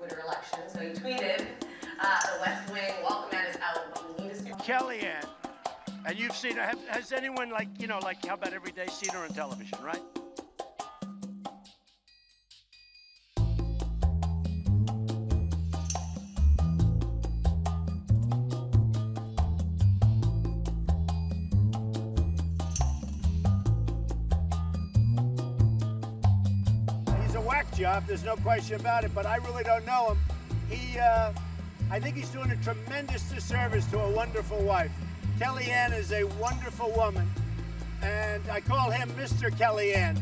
Twitter election. So he tweeted, the West Wing welcome mat is out, but we need to... Kellyanne, and you've seen her. Has anyone, like, you know, like, how about every day, seen her on television, right? Whack job, there's no question about it, but I really don't know him. I think he's doing a tremendous disservice to a wonderful wife. Kellyanne is a wonderful woman, and I call him Mr. Kellyanne.